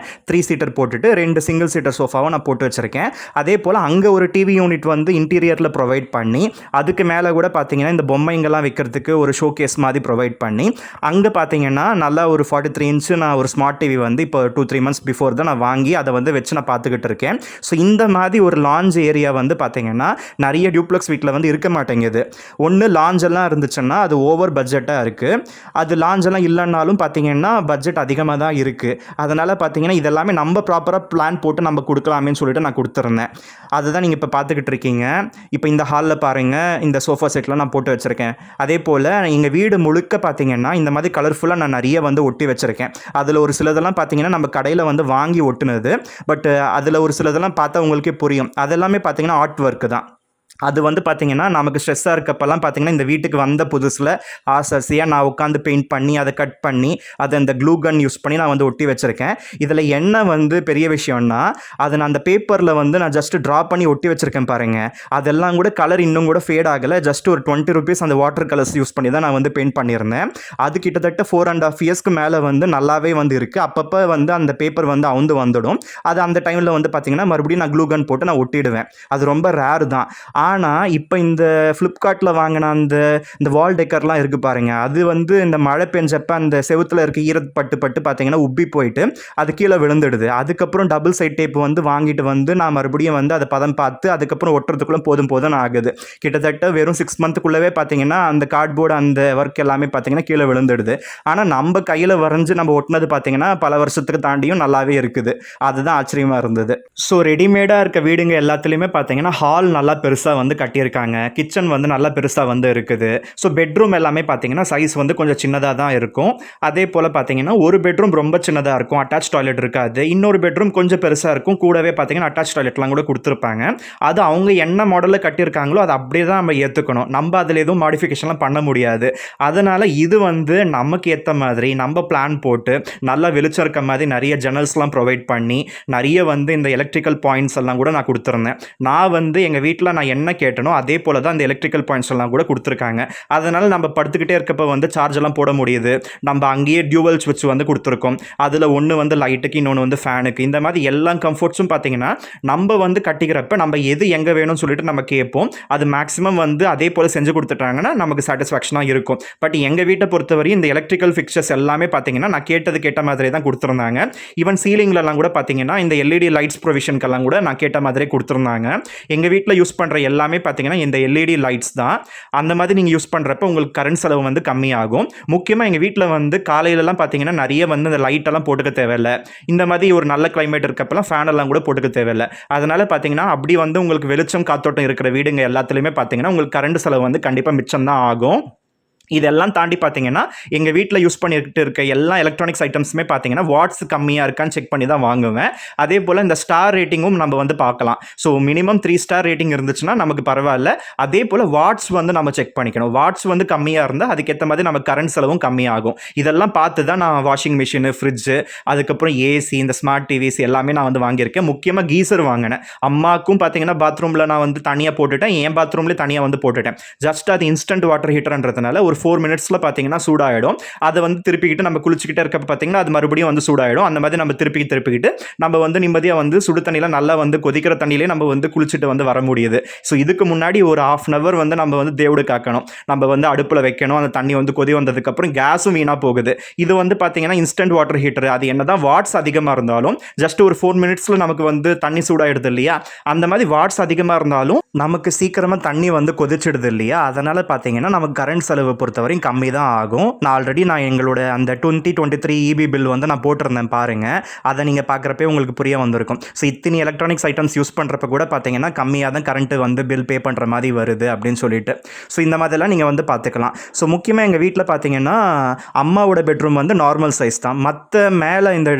[SPEAKER 1] 3 சீட்டர் போட்டுட்டு 2 சிங்கிள் சீட்டர் சோஃபாவை நான் போட்டு வச்சிருக்கேன். அதே போல் அங்கே ஒரு டிவி யூனிட் வந்து இன்டீரியரில் ப்ரொவைட் பண்ணி, அதுக்கு மேலே கூட பார்த்தீங்கன்னா இந்த பொம்மைங்கெல்லாம் வைக்கிறதுக்கு ஒரு ஷோகேஸ் மாதிரி ப்ரொவைட் பண்ணி, அங்கே பார்த்தீங்கன்னா நல்லா ஒரு 43 இன்ச்சு நான் ஒரு ஸ்மார்ட் டிவி வந்து இப்போ 2-3 மந்த்ஸ் பிஃபோர் தான் நான் வாங்கி அதை வந்து வச்சு நான் பார்த்துக்கிட்டு இருக்கேன். ஸோ இந்த மாதிரி ஒரு லாஞ்ச் ஏரியா வந்து பார்த்தீங்கன்னா நிறைய டியூப்ளெக்ஸ் வீட்டில் வந்து இருக்க மாட்டேங்குது. ஒன்று லாஞ்செல்லாம் இருந்துச்சுன்னா அது ஓவர் பட்ஜெட்டாக இருக்குது. அது லாஞ்செல்லாம் இல்லைன்னாலும் பார்த்தீங்கன்னா பட்ஜெட் அதிகமாக தான் இருக்குது. அதனால் பார்த்தீங்கன்னா இதெல்லாமே நம்ம ப்ராப்பராக பிளான் போட்டு நம்ம கொடுக்கலாமேன்னு சொல்லிட்டு நான் கொடுத்துருந்தேன். அதுதான் நீங்கள் இப்போ பார்த்துக்கிட்டு இருக்கீங்க. இப்போ இந்த ஹாலில் பாருங்கள், இந்த சோஃபா செட்லாம் நான் போட்டு வச்சுருக்கேன். அதே போல் எங்கள் வீடு முழுக்க பார்த்தீங்கன்னா இந்த மாதிரி கலர்ஃபுல்லாக நான் நிறைய வந்து ஒட்டி வச்சுருக்கேன். அதில் ஒரு சிலதெல்லாம் பார்த்தீங்கன்னா நம்ம கடையில் வந்து வாங்கி ஒட்டுனது. பட் அதில் ஒரு சிலதெல்லாம் பார்த்தா உங்களுக்கே புரியும். அதெல்லாமே பார்த்தீங்கன்னா ஆர்ட் ஒர்க்கு தான். அது வந்து பார்த்தீங்கன்னா நமக்கு ஸ்ட்ரெஸ்ஸாக இருக்கப்பெல்லாம் பார்த்தீங்கன்னா இந்த வீட்டுக்கு வந்த புதுசில் ஆசையாக நான் உட்காந்து பெயிண்ட் பண்ணி அதை கட் பண்ணி அதை அந்த க்ளூ கன் யூஸ் பண்ணி நான் வந்து ஒட்டி வச்சுருக்கேன். இதில் என்ன வந்து பெரிய விஷயம்னா, அதை நான் அந்த பேப்பரில் வந்து நான் ஜஸ்ட்டு ட்ரா பண்ணி ஒட்டி வச்சுருக்கேன் பாருங்கள். அதெல்லாம் கூட கலர் இன்னும் கூட ஃபேட் ஆகலை. ஜஸ்ட் ஒரு 20 ருபீஸ் அந்த வாட்டர் கலர்ஸ் யூஸ் பண்ணி தான் நான் வந்து பெயிண்ட் பண்ணியிருந்தேன். அது கிட்டத்தட்ட 4.5 இயர்ஸ்க்கு மேலே வந்து நல்லாவே வந்து இருக்குது. அப்பப்போ வந்து அந்த பேப்பர் வந்து அவுந்து வந்துடும். அது அந்த டைமில் வந்து பார்த்திங்கன்னா மறுபடியும் நான் க்ளூ கன் போட்டு நான் ஒட்டிடுவேன். அது ரொம்ப ரேர் தான். ஆனால் இப்போ இந்த ஃப்ளிப்கார்ட்டில் வாங்கின இந்த வால் டெக்கர்லாம் இருக்குது பாருங்கள், அது வந்து இந்த மழை பெஞ்சப்ப அந்த செவுத்தில் இருக்க ஈரப்பட்டு பார்த்தீங்கன்னா உப்பி போயிட்டு அது கீழே விழுந்துடுது. அதுக்கப்புறம் டபுள் சைட் டேப் வந்து வாங்கிட்டு வந்து நான் மறுபடியும் வந்து அதை பதம் பார்த்து அதுக்கப்புறம் ஒட்டுறதுக்குள்ளே போதும் ஆகுது. கிட்டத்தட்ட வெறும் 6 மந்த்துக்குள்ளவே பார்த்தீங்கன்னா அந்த கார்ட்போர்டு அந்த ஒர்க் எல்லாமே பார்த்தீங்கன்னா கீழே விழுந்துடுது. ஆனால் நம்ம கையில் வரைஞ்சி நம்ம ஒட்டினது பார்த்தீங்கன்னா பல வருஷத்துக்கு தாண்டியும் நல்லாவே இருக்குது. அதுதான் ஆச்சரியமாக இருந்தது. ஸோ ரெடிமேடாக இருக்க வீடுங்க எல்லாத்துலேயுமே பார்த்தீங்கன்னா ஹால் நல்லா பெருசாக வந்து கட்டியிருக்காங்க. கிச்சன் வந்து நல்லா பெருசாக வந்து இருக்குது. ஸோ பெட்ரூம் எல்லாமே பார்த்தீங்கன்னா சைஸ் வந்து கொஞ்சம் சின்னதாக தான் இருக்கும். அதே போல் பார்த்தீங்கன்னா ஒரு பெட்ரூம் ரொம்ப சின்னதாக இருக்கும், அட்டாச் டாய்லெட் இருக்காது. இன்னொரு பெட்ரூம் கொஞ்சம் பெருசாக இருக்கும், கூடவே பார்த்தீங்கன்னா அட்டாச் டாய்லெட்லாம் கூட கொடுத்துருப்பாங்க. அது அவங்க என்ன மாடலில் கட்டியிருக்காங்களோ அதை அப்படியே தான் நம்ம ஏற்றுக்கணும். நம்ம அதில் எதுவும் மாடிஃபிகேஷன்லாம் பண்ண முடியாது. அதனால் இது வந்து நமக்கு ஏற்ற மாதிரி நம்ம பிளான் போட்டு நல்லா வெளிச்சம் இருக்க மாதிரி நிறைய ஜன்னல்ஸ்லாம் ப்ரொவைட் பண்ணி நிறைய வந்து இந்த எலக்ட்ரிக்கல் பாயிண்ட்ஸ் எல்லாம் கூட நான் கொடுத்துருந்தேன். நான் வந்து எங்கள் வீட்டில் நான் என்ன கேட்டனோ அதே போல தான் அந்த எலக்ட்ரிக்கல் பாயிண்ட்ஸ் எல்லாம் கூட கொடுத்துருக்காங்க. அதனால் நம்ம படுத்துக்கிட்டே இருக்கப்போ வந்து சார்ஜ் எல்லாம் போட முடியுது. நம்ம அங்கேயே டியூவல் ஸ்விட்ச் வந்து கொடுத்துருக்கோம். அதில் ஒன்று வந்து லைட்டுக்கு, இன்னொன்று வந்து ஃபேனுக்கு. இந்த மாதிரி எல்லா கம்ஃபர்ட்ஸும் பார்த்தீங்கன்னா நம்ம வந்து கட்டிக்கிறப்ப நம்ம எது எங்கே வேணும்னு சொல்லிட்டு நம்ம கேட்போம். அது மேக்ஸிமம் வந்து அதே போல் செஞ்சு கொடுத்துட்டாங்கன்னா நமக்கு சாட்டிஸ்ஃபேக்ஷனாக இருக்கும். பட் எங்கள் வீட்டை பொறுத்தவரை இந்த எலக்ட்ரிக்கல் ஃபிக்சர்ஸ் எல்லாமே பார்த்தீங்கன்னா நான் கேட்ட மாதிரி தான் கொடுத்துருந்தாங்க. ஈவன் சீலிங்லலாம் கூட பார்த்தீங்கன்னா இந்த எல்இடி லைட்ஸ் ப்ரொவிஷனுக்கெல்லாம் கூட நான் கேட்ட மாதிரியே கொடுத்துருந்தாங்க. எங்கள் வீட்டில் யூஸ் பண்ணுற எல்லாமே பார்த்தீங்கன்னா இந்த எல்இடி லைட்ஸ் தான். அந்த மாதிரி நீங்கள் யூஸ் பண்ணுறப்ப உங்களுக்கு கரண்ட் செலவு வந்து கம்மியாகும். முக்கியமாக எங்கள் வீட்டில் வந்து காலையிலலாம் பார்த்தீங்கன்னா நிறைய வந்து இந்த லைட்டெல்லாம் போட்டுக்க தேவையில்லை. இந்த மாதிரி ஒரு நல்ல கிளைமேட் இருக்கப்பெல்லாம் ஃபேன் எல்லாம் கூட போட்டுக்க தேவையில்லை. அதனால் பார்த்தீங்கன்னா அப்படி வந்து உங்களுக்கு வெளிச்சம் காத்தோட்டம் இருக்கிற வீடுங்க எல்லாத்துலேயுமே பார்த்தீங்கன்னா உங்களுக்கு கரண்ட் செலவு வந்து கண்டிப்பாக மிச்சம் தான் ஆகும். இதெல்லாம் தாண்டி பார்த்தீங்கன்னா எங்கள் வீட்டில் யூஸ் பண்ணிட்டு இருக்க எல்லா எலக்ட்ரானிக்ஸ் ஐட்டம்ஸுமே பார்த்தீங்கன்னா வாட்ஸ் கம்மியாக இருக்கான்னு செக் பண்ணி தான் வாங்குவேன். அதே போல் இந்த ஸ்டார் ரேட்டிங்கும் நம்ம வந்து பார்க்கலாம். ஸோ மினிமம் 3 ஸ்டார் ரேட்டிங் இருந்துச்சுன்னா நமக்கு பரவாயில்ல. அதே போல் வாட்ஸ் வந்து நம்ம செக் பண்ணிக்கணும். வாட்ஸ் வந்து கம்மியாக இருந்தால் அதுக்கேற்ற மாதிரி நம்ம கரண்ட் செலவும் கம்மியாகும். இதெல்லாம் பார்த்து தான் நான் வாஷிங் மிஷினு, ஃப்ரிட்ஜு, அதுக்கப்புறம் ஏசி, இந்த ஸ்மார்ட் டிவிஸ் எல்லாமே நான் வந்து வாங்கியிருக்கேன். முக்கியமாக கீசர் வாங்கினேன். அம்மாவுக்கும் பார்த்தீங்கன்னா பாத்ரூமில் நான் வந்து தனியாக போட்டுட்டேன், என் பாத்ரூம்லேயே தனியாக வந்து போட்டுட்டேன். ஜஸ்ட் அது இன்ஸ்டன்ட் வாட்டர் ஹீட்டர்ன்றதுனால ஒரு 4 மினிட்ஸில் பார்த்தீங்கன்னா சூடாகிடும். அதை வந்து திருப்பிக்கிட்டு நம்ம குளிச்சுக்கிட்டே இருக்கப்ப பார்த்தீங்கன்னா அது மறுபடியும் வந்து சூடாகிடும். அந்த மாதிரி நம்ம திருப்பிக்கிட்டு நம்ம வந்து நிம்மதியாக வந்து சுடு தண்ணியில் நல்லா வந்து கொதிக்கிற தண்ணியிலே நம்ம வந்து குளிச்சுட்டு வந்து வர முடியுது. ஸோ இதுக்கு முன்னாடி ஒரு 1/2 hour வந்து நம்ம வந்து தேவடு காக்கணும். நம்ம வந்து அடுப்பில் வைக்கணும். அந்த தண்ணி வந்து கொதி வந்ததுக்கப்புறம் கேஸும் வீணாக போகுது. இது வந்து பார்த்தீங்கன்னா இன்ஸ்டன்ட் வாட்டர் ஹீட்டர். அது என்ன தான் வாட்ஸ் அதிகமாக இருந்தாலும் ஜஸ்ட் ஒரு 4 மினிட்ஸில் நமக்கு வந்து தண்ணி சூடாகிடுது இல்லையா? அந்த மாதிரி வாட்ஸ் அதிகமாக இருந்தாலும் நமக்கு சீக்கிரமாக தண்ணி வந்து கொதிச்சிடுது இல்லையா? அதனால் பார்த்தீங்கன்னா நமக்கு கரண்ட் செலவு பொறுத்தவரையும் கம்மி தான் ஆகும். நான் எங்களோட அந்த 2023 இபி பில் வந்து நான் போட்டிருந்தேன் பாருங்கள். அதை நீங்கள் பார்க்குறப்பே உங்களுக்கு புரிய வந்திருக்கும். ஸோ இத்தனை எலக்ட்ரானிக்ஸ் ஐட்டம்ஸ் யூஸ் பண்ணுறப்ப கூட பார்த்தீங்கன்னா கம்மியாக தான் கரண்ட்டு வந்து பில் பே பண்ணுற மாதிரி வருது அப்படின்னு சொல்லிட்டு. ஸோ இந்த மாதிரிலாம் நீங்கள் வந்து பார்த்துக்கலாம். ஸோ முக்கியமாக எங்கள் வீட்டில் பார்த்தீங்கன்னா அம்மாவோட பெட்ரூம் வந்து நார்மல் சைஸ் தான். மற்ற மேலே இந்த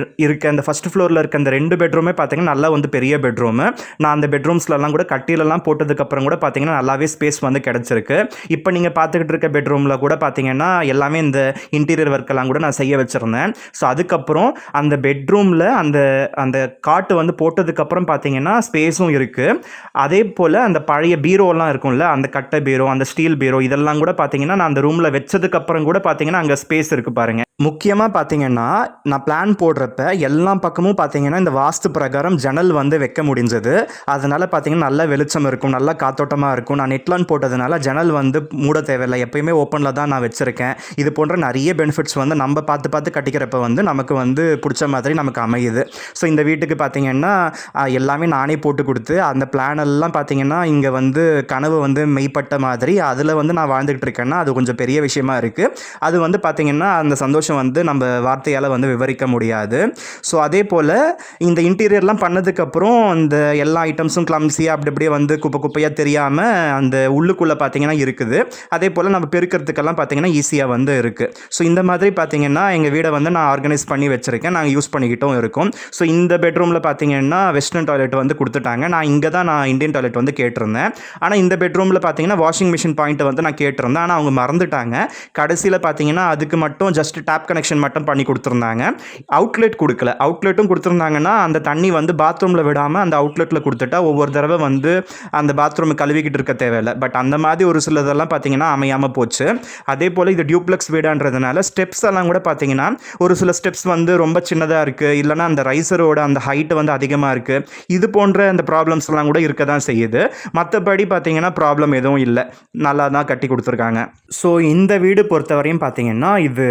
[SPEAKER 1] அந்த ஃபஸ்ட் ஃப்ளோரில் இருக்க அந்த 2 பெட்ரூமே பார்த்தீங்கன்னா நல்லா வந்து பெரிய பெட்ரூமு. நான் அந்த பெட்ரூம்ஸ்லாம் கூட கட்டிலெல்லாம் போட்டதுக்கப்புறம் கூட பார்த்தீங்கன்னா நல்லாவே ஸ்பேஸ் வந்து கிடச்சிருக்கு. இப்போ நீங்கள் பார்த்துக்கிட்டு இருக்க பெட்ரூமில் கூட பார்த்தீங்கன்னா எல்லாமே இந்த இன்டீரியர் ஒர்க்கெல்லாம் கூட நான் செய்ய வச்சுருந்தேன். ஸோ அதுக்கப்புறம் அந்த பெட்ரூமில் அந்த அந்த காட்டு வந்து போட்டதுக்கப்புறம் பார்த்தீங்கன்னா ஸ்பேஸும் இருக்குது. அதே போல் அந்த பழைய பீரோலாம் இருக்கும்ல, அந்த கட்டை பீரோ, அந்த ஸ்டீல் பீரோ, இதெல்லாம் கூட பார்த்தீங்கன்னா நான் அந்த ரூமில் வச்சதுக்கப்புறம் கூட பார்த்தீங்கன்னா அங்கே ஸ்பேஸ் இருக்குது பாருங்கள். முக்கியமாக பார்த்தீங்கன்னா நான் பிளான் போடுறப்ப எல்லா பக்கமும் பார்த்தீங்கன்னா இந்த வாஸ்து பிரகாரம் ஜன்னல் வந்து வைக்க முடிஞ்சது. அதனால் பார்த்தீங்கன்னா நல்ல வெளிச்சம் இருக்கும், நல்லா காத்தோட்டமாக இருக்கும். நான் நெட்லான் போட்டதுனால ஜன்னல் வந்து மூட தேவையில்லை, எப்பயுமே ஓப்பனில் தான் நான் வச்சுருக்கேன். இது போன்ற நிறைய பெனிஃபிட்ஸ் வந்து நம்ம பார்த்து கட்டிக்கிறப்ப வந்து நமக்கு வந்து பிடிச்ச மாதிரி நமக்கு அமையுது. ஸோ இந்த வீட்டுக்கு பார்த்தீங்கன்னா எல்லாமே நானே போட்டு கொடுத்து அந்த பிளான் எல்லாம் பார்த்தீங்கன்னா இங்கே வந்து கனவு வந்து மெய்ப்பட்ட மாதிரி அதில் வந்து நான் வாழ்ந்துக்கிட்டு இருக்கேன்னா அது கொஞ்சம் பெரிய விஷயமா இருக்குது. அது வந்து பார்த்தீங்கன்னா அந்த சந்தோஷம் வந்து நம்ம வார்த்தையால் வந்து விவரிக்க முடியாது. ஸோ அதே போல் இந்த இன்டீரியர்லாம் பண்ணதுக்கப்புறம் இந்த எல்லா ஐட்டம்ஸும் கிளம்ஸியாக அப்படியே வந்து குப்பையாக தெரியாமல் அந்த உள்ளுக்குள்ளே பார்த்தீங்கன்னா இருக்குது. அதே போல் நம்ம பெருக்கிறதுக்கெல்லாம் பார்த்தீங்கன்னா ஈஸியாக வந்து இருக்குது. ஸோ இந்த மாதிரி பார்த்தீங்கன்னா எங்கள் வீடை வந்து நான் ஆர்கனைஸ் பண்ணி வச்சுருக்கேன், நாங்கள் யூஸ் பண்ணிக்கிட்டும் இருக்கோம். ஸோ இந்த பெட்ரூமில் பார்த்தீங்கன்னா வெஸ்டர்ன் டாய்லெட் வந்து கொடுத்துட்டாங்க. நான் இந்தியன் டாய்லெட் வந்து கேட்டிருந்தேன். ஆனால் இந்த பெட்ரூமில் பார்த்தீங்கன்னா வாஷிங் மிஷின் பாயிண்ட்டை வந்து நான் கேட்டிருந்தேன். ஆனால் அவங்க மறந்துட்டாங்க. கடைசியில் பார்த்தீங்கன்னா அதுக்கு மட்டும் ஜஸ்ட் டேப் கனெக்ஷன் மட்டும் பண்ணி கொடுத்துருந்தாங்க, அவுட்லெட் கொடுக்கல. அவுட்லெட்டும் கொடுத்துருந்தாங்கன்னா அந்த தண்ணி வந்து பாத்ரூமில் விடாமல் அந்த அவுட்லெட்டில் கொடுத்துட்டா ஒவ்வொரு தடவை வந்து அந்த பாத்ரூமை கழுவிக்கிட்டு இருக்க தேவையில்லை. பட் அந்த மாதிரி ஒரு சிலதெல்லாம் பார்த்தீங்கன்னா அமையாமல் போச்சு. அதே போல் இது டியூப்ளெக்ஸ் வீடான்றதுனால ஸ்டெப்ஸ் எல்லாம் கூட பார்த்தீங்கன்னா ஒரு சில ஸ்டெப்ஸ் வந்து ரொம்ப சின்னதாக இருக்குது, இல்லைனா அந்த ரைசரோட அந்த ஹைட்டு வந்து அதிகமாக இருக்குது. இது போன்ற அந்த ப்ராப்ளம்ஸ் எல்லாம் கூட இருக்க தான் செய்யுது. மற்றபடி பார்த்தீங்கன்னா ப்ராப்ளம் எதுவும் இல்லை, நல்லா தான் கட்டி கொடுத்துருக்காங்க. ஸோ இந்த வீடு பொறுத்தவரையும் பார்த்தீங்கன்னா இது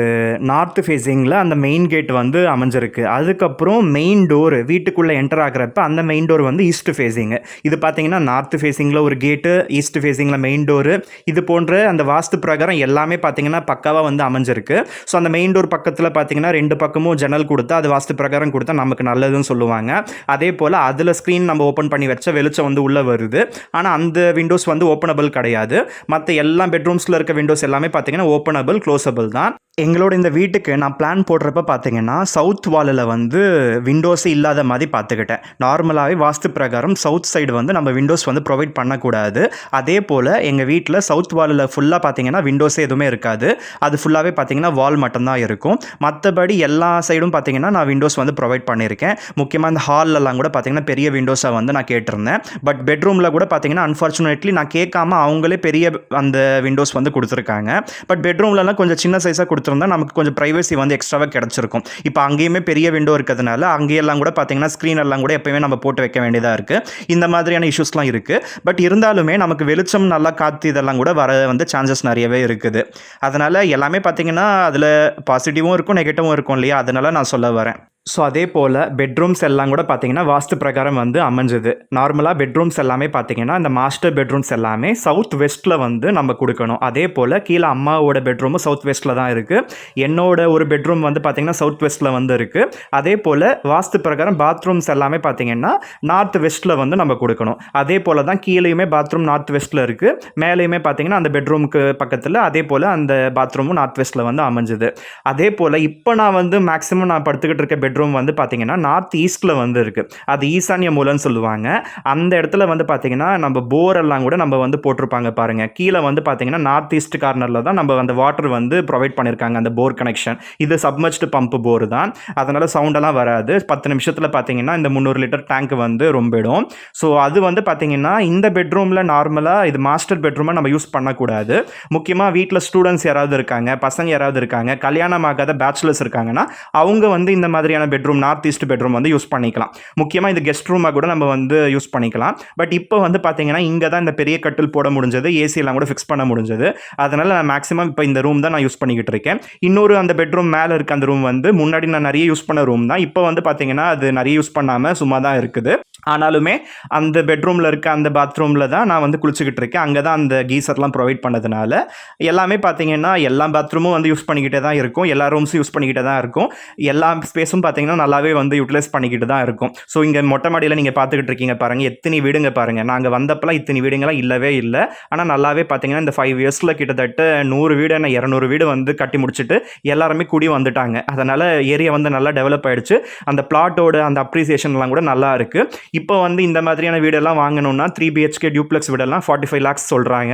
[SPEAKER 1] நார்த் ஃபேஸிங்கில் அந்த மெயின் கேட் வந்து அமைஞ்சிருக்கு. அதுக்கப்புறம் மெயின் டோர் வீட்டுக்குள்ளே என்டர் ஆகிறப்ப அந்த மெயின் டோர் வந்து ஈஸ்ட் ஃபேஸிங்கு. இது பார்த்தீங்கன்னா நார்த் ஃபேஸிங்கில் ஒரு கேட்டு, ஈஸ்ட் ஃபேஸிங்கில் மெயின் டோரு, இது போன்ற அந்த வாஸ்து பிரகாரம் எல்லாமே பார்த்தீங்கன்னா பக்காவாக வந்து அமைஞ்சிருக்கு. ஸோ அந்த மெயின் டோர் பக்கத்தில் பார்த்தீங்கன்னா 2 பக்கமும் ஜன்னல் கொடுத்தா அது வாஸ்து பிரகாரம் கொடுத்தா நமக்கு நல்லதுன்னு சொல்லுவாங்க. அதே போல் அதில் ஸ்க்ரீன் நம்ம ஓப்பன் பண்ணி வச்ச வெளிச்சம் வந்து உள்ளே வருது. ஆனால் அந்த விண்டோஸ் வந்து ஓப்பனபிள் கிடையாது. மற்ற எல்லா பெட்ரூம்ஸில் இருக்க விண்டோஸ் எல்லாமே பார்த்தீங்கன்னா ஓப்பனபிள், க்ளோசபிள் தான். எங்களோட இந்த வீட்டுக்கு நான் பிளான் போடுறப்ப பார்த்தீங்கன்னா சவுத் வாலில் வந்து விண்டோஸே இல்லாத மாதிரி பார்த்துக்கிட்டேன். நார்மலாகவே வாஸ்து பிரகாரம் சவுத் சைடு வந்து நம்ம விண்டோஸ் வந்து ப்ரொவைட் பண்ணக்கூடாது. அதே போல் எங்கள் வீட்டில் சவுத் வாலில் ஃபுல்லாக பார்த்தீங்கன்னா விண்டோஸே எதுவுமே இருக்காது, அது ஃபுல்லாகவே பார்த்தீங்கன்னா வால் மட்டும்தான் இருக்கும். மற்றபடி எல்லா சைடும் பார்த்தீங்கன்னா நான் விண்டோஸ் வந்து ப்ரொவைட் பண்ணியிருக்கேன். முக்கியமாக இந்த ஹாலெல்லாம் கூட பார்த்தீங்கன்னா பெரிய விண்டோஸை வந்து நான் கேட்டிருந்தேன். பட் பெட்ரூமில் கூட பார்த்தீங்கன்னா அன்ஃபார்ச்சுனேட்லி நான் கேட்காம அவங்களே பெரிய அந்த விண்டோஸ் வந்து கொடுத்துருக்காங்க. பட் பெட்ரூம்லலாம் கொஞ்சம் சின்ன சைஸாக கொடுத்துருந்தா நமக்கு கொஞ்சம் ப்ரைவசி வந்து எக்ஸ்ட்ராவாக கிடச்சிருக்கும். இப்போ அங்கேயுமே பெரிய விண்டோ இருக்கிறதுனால அங்கேயெல்லாம் கூட பார்த்தீங்கன்னா ஸ்க்ரீன் எல்லாம் கூட எப்பயுமே நம்ம போட்டு வைக்க வேண்டியதாக இருக்குது. இந்த மாதிரியான இஷ்யூஸ்லாம் இருக்குது. பட் இருந்தாலுமே நமக்கு வெளிச்சம் நல்லா காற்று இதெல்லாம் கூட வர வந்து சான்சஸ் நிறையவே இருக்குது. அதனால் எல்லாமே பார்த்தீங்கன்னா அதில் பாசிட்டிவும் இருக்கும், நெகட்டிவும் இருக்கும் இல்லையா, அதனால் நான் சொல்ல வரேன். ஸோ அதே போல் பெட்ரூம்ஸ் எல்லாம் கூட பார்த்தீங்கன்னா வாஸ்து பிரகாரம் வந்து அமைஞ்சுது. நார்மலாக பெட்ரூம்ஸ் எல்லாமே பார்த்தீங்கன்னா இந்த மாஸ்டர் பெட்ரூம்ஸ் எல்லாமே சவுத் வெஸ்ட்டில் வந்து நம்ம கொடுக்கணும். அதே போல் கீழே அம்மாவோட பெட்ரூமும் சவுத் வெஸ்ட்டில் தான் இருக்குது. என்னோட ஒரு பெட்ரூம் வந்து பார்த்தீங்கன்னா சவுத் வெஸ்ட்டில் வந்து இருக்குது. அதே போல் வாஸ்து பிரகாரம் பாத்ரூம்ஸ் எல்லாமே பார்த்தீங்கன்னா நார்த் வெஸ்ட்டில் வந்து நம்ம கொடுக்கணும். அதே போல் தான் கீழேயுமே பாத்ரூம் நார்த் வெஸ்ட்டில் இருக்குது, மேலேயுமே பார்த்தீங்கன்னா அந்த பெட்ரூமுக்கு பக்கத்தில் அதே போல் அந்த பாத்ரூமும் நார்த் வெஸ்ட்டில் வந்து அமைஞ்சுது. அதே போல் இப்போ நான் வந்து மேக்ஸிமம் நான் படுத்துக்கிட்டு இருக்க பெட்ரூம் வந்து பார்த்தீங்கன்னா நார்த் ஈஸ்ட்டில் வந்து இருக்குது. அது ஈசானிய மூலன்னு சொல்லுவாங்க. அந்த இடத்துல வந்து பார்த்தீங்கன்னா நம்ம போர் எல்லாம் கூட நம்ம வந்து போட்டிருப்பாங்க பாருங்கள். கீழே வந்து பார்த்தீங்கன்னா நார்த் ஈஸ்ட் கார்னரில் தான் நம்ம அந்த வாட்டர் வந்து ப்ரொவைட் பண்ணியிருக்காங்க, அந்த போர் கனெக்ஷன். இது சப்மர்ஜ்டு பம்ப் போர் தான், அதனால் சவுண்டெல்லாம் வராது. 10 நிமிஷத்தில் பார்த்தீங்கன்னா இந்த 300 லிட்டர் டேங்க் வந்து ரொம்பிடும். ஸோ அது வந்து பார்த்தீங்கன்னா இந்த பெட்ரூமில் நார்மலாக இது மாஸ்டர் பெட்ரூமை நம்ம யூஸ் பண்ணக்கூடாது. முக்கியமாக வீட்டில் ஸ்டூடெண்ட்ஸ் யாராவது இருக்காங்க, பசங்க யாராவது இருக்காங்க, கல்யாணம் ஆகாத பேச்சுலர்ஸ் இருக்காங்கன்னா அவங்க வந்து இந்த மாதிரியான பெட்ரூம் நார்த் ஈஸ்ட் பெட்ரூம் வந்து யூஸ் பண்ணிக்கலாம். முக்கியமாக இந்த கெஸ்ட் ரூமாக கூட நம்ம வந்து யூஸ் பண்ணிக்கலாம். பட் இப்போ வந்து பார்த்தீங்கன்னா இங்கே தான் இந்த பெரிய கட்டில் போட முடிஞ்சது, ஏசியெல்லாம் கூட ஃபிக்ஸ் பண்ண முடிஞ்சது. அதனால் நான் மேக்ஸிமம் இப்போ இந்த ரூம் தான் நான் யூஸ் பண்ணிக்கிட்டு இருக்கேன். இன்னொரு அந்த பெட்ரூம் மேலே இருக்க அந்த ரூம் வந்து முன்னாடி நான் நிறைய யூஸ் பண்ண ரூம் தான். இப்போ வந்து பார்த்தீங்கன்னா அது நிறைய யூஸ் பண்ணாமல் சும்மா தான் இருக்குது. ஆனாலுமே அந்த பெட்ரூமில் இருக்க அந்த பாத்ரூமில் தான் நான் வந்து குளிச்சுக்கிட்டு இருக்கேன். அங்கே தான் அந்த கீசர்லாம் ப்ரொவைட் பண்ணதுனால எல்லாமே பார்த்தீங்கன்னா எல்லா பாத்ரூமும் வந்து யூஸ் பண்ணிக்கிட்டே தான் இருக்கும். எல்லா ரூம்ஸும் யூஸ் பண்ணிக்கிட்டே தான் இருக்கும். எல்லா ஸ்பேஸும் பார்த்தீங்கன்னா நல்லாவே வந்து யூட்டிலைஸ் பண்ணிக்கிட்டு தான் இருக்கும். ஸோ இங்கே மொட்டை மாடியில் நீங்கள் பார்த்துக்கிட்டு இருக்கீங்க பாருங்கள், எத்தனை வீடுங்க பாருங்கள். நாங்கள் வந்தப்பெல்லாம் இத்தனை வீடுங்களாம் இல்லவே இல்லை. ஆனால் நல்லாவே பார்த்தீங்கன்னா இந்த 5 இயர்ஸில் கிட்டத்தட்ட 100 வீடு 200 வீடு வந்து கட்டி முடிச்சுட்டு எல்லாருமே கூடி வந்துட்டாங்க. அதனால் ஏரியா வந்து நல்லா டெவலப் ஆகிடுச்சு. அந்த பிளாட்டோட அந்த அப்ரிசியேஷன்லாம் கூட நல்லா இருக்குது. இப்போ வந்து இந்த மாதிரியான வீடெல்லாம் வாங்கணும்னா 3 BHK டியூப்ளெக்ஸ் வீடெல்லாம் 45 lakhs சொல்கிறாங்க.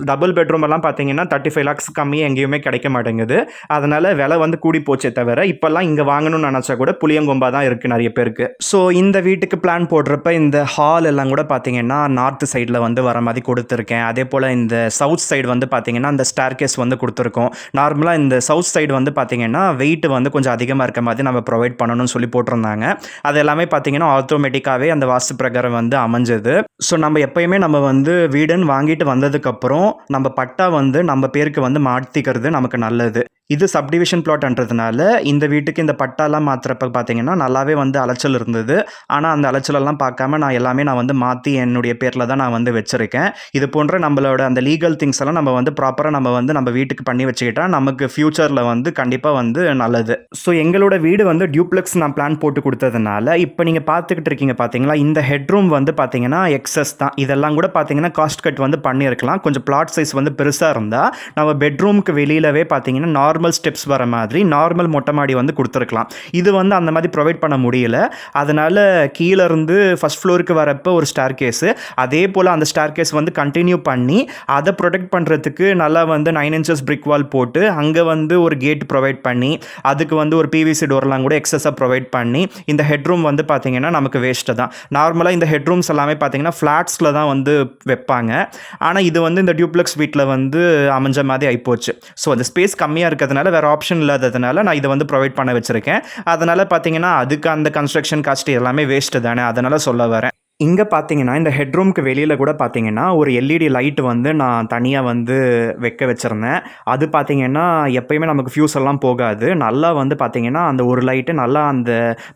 [SPEAKER 1] டபுள் பெட்ரூம் எல்லாம் பார்த்தீங்கன்னா 35 lakhs கம்மியாக எங்கேயுமே கிடைக்க மாட்டேங்குது. அதனால் விலை வந்து கூடி போச்சே தவிர இப்போல்லாம் இங்கே வாங்கணும்னு நினச்சா கூட புளியங்கொம்பா தான் இருக்குது நிறைய பேருக்கு. ஸோ இந்த வீட்டுக்கு பிளான் போடுறப்ப இந்த ஹால் எல்லாம் கூட பார்த்தீங்கன்னா நார்த் சைடில் வந்து வர மாதிரி கொடுத்துருக்கேன். அதே போல் இந்த சவுத் சைடு வந்து பார்த்தீங்கன்னா அந்த ஸ்டேர்கேஸ் வந்து கொடுத்துருக்கோம். நார்மலாக இந்த சவுத் சைடு வந்து பார்த்தீங்கன்னா வெயிட் வந்து கொஞ்சம் அதிகமாக இருக்க மாதிரி நம்ம ப்ரொவைட் பண்ணணும்னு சொல்லி போட்டிருந்தாங்க. அது எல்லாமே பார்த்தீங்கன்னா ஆட்டோமேட்டிக்காகவே அந்த வாஸ்து பிரகாரம் வந்து அமைஞ்சது. ஸோ நம்ம எப்பயுமே நம்ம வந்து வீடுன்னு வாங்கிட்டு வந்ததுக்கப்புறம் நம்ம பட்டா வந்து நம்ம பேருக்கு வந்து மாற்றிக்கிறது நமக்கு நல்லது. இது சப்டிவிஷன் பிளாட்ன்றதுனால இந்த வீட்டுக்கு இந்த பட்டாலாம் மாற்றுறப்ப பார்த்தீங்கன்னா நல்லாவே வந்து அலைச்சல் இருந்தது. ஆனால் அந்த அலைச்சலெல்லாம் பார்க்காம நான் வந்து மாற்றி என்னுடைய பேரில் தான் நான் வந்து வச்சுருக்கேன். இது போன்ற நம்மளோட அந்த லீகல் திங்ஸ் எல்லாம் நம்ம வந்து ப்ராப்பராக நம்ம வீட்டுக்கு பண்ணி வச்சுக்கிட்டா நமக்கு ஃப்யூச்சரில் வந்து கண்டிப்பாக வந்து நல்லது. ஸோ எங்களோட வீடு வந்து டியூப்ளெக்ஸ் நான் பிளான் போட்டு கொடுத்ததுனால இப்போ நீங்கள் பார்த்துக்கிட்டு இருக்கீங்க பார்த்தீங்களா, இந்த ஹெட்ரூம் வந்து பார்த்தீங்கன்னா எக்ஸஸ் தான். இதெல்லாம் கூட பார்த்தீங்கன்னா காஸ்ட் கட் வந்து பண்ணியிருக்கலாம். கொஞ்சம் பிளாட் சைஸ் வந்து பெருசாக இருந்தால் நம்ம பெட்ரூமுக்கு வெளியிலவே பார்த்தீங்கன்னா நார்மல் ஸ்டெப்ஸ் வர மாதிரி நார்மல் மொட்டை மாடி வந்து கொடுத்துருக்கலாம். இது வந்து அந்த மாதிரி ப்ரொவைட் பண்ண முடியல. அதனால் கீழே இருந்து ஃபஸ்ட் ஃப்ளோருக்கு வரப்போ ஒரு ஸ்டார் கேஸு, அதே போல் அந்த ஸ்டார் கேஸ் வந்து கண்டினியூ பண்ணி அதை ப்ரொடெக்ட் பண்ணுறதுக்கு நல்லா வந்து 9 inches பிரிக் வால் போட்டு அங்கே வந்து ஒரு கேட் ப்ரொவைட் பண்ணி அதுக்கு வந்து ஒரு PVC டோர்லாம் கூட எக்ஸஸாக ப்ரொவைட் பண்ணி இந்த ஹெட்ரூம் வந்து பார்த்தீங்கன்னா நமக்கு வேஸ்ட்டு தான். நார்மலாக இந்த ஹெட்ரூம்ஸ் எல்லாமே பார்த்தீங்கன்னா ஃப்ளாட்ஸில் தான் வந்து வைப்பாங்க. ஆனால் இது வந்து இந்த டியூப்ளெக்ஸ் வீட்டில் வந்து அமைஞ்ச மாதிரி ஆகிப்போச்சு. ஸோ அந்த ஸ்பேஸ் கம்மியாக இருக்கிறதுனால வேறு ஆப்ஷன் இல்லாததுனால நான் இதை வந்து ப்ரொவைட் பண்ண வச்சுருக்கேன். அதனால் பார்த்தீங்கன்னா அதுக்கு அந்த கன்ஸ்ட்ரக்ஷன் காஸ்ட் எல்லாமே வேஸ்ட்டு தானே, அதனால் சொல்ல வரேன். இங்கே பார்த்தீங்கன்னா இந்த ஹெட்ரூம்க்கு வெளியில் கூட பார்த்தீங்கன்னா ஒரு LED லைட் வந்து நான் தனியாக வந்து வைக்க வச்சுருந்தேன். அது பார்த்தீங்கன்னா எப்பயுமே நமக்கு ஃபியூஸ் எல்லாம் போகாது. நல்லா வந்து பார்த்தீங்கன்னா அந்த ஒரு லைட்டு நல்லா அந்த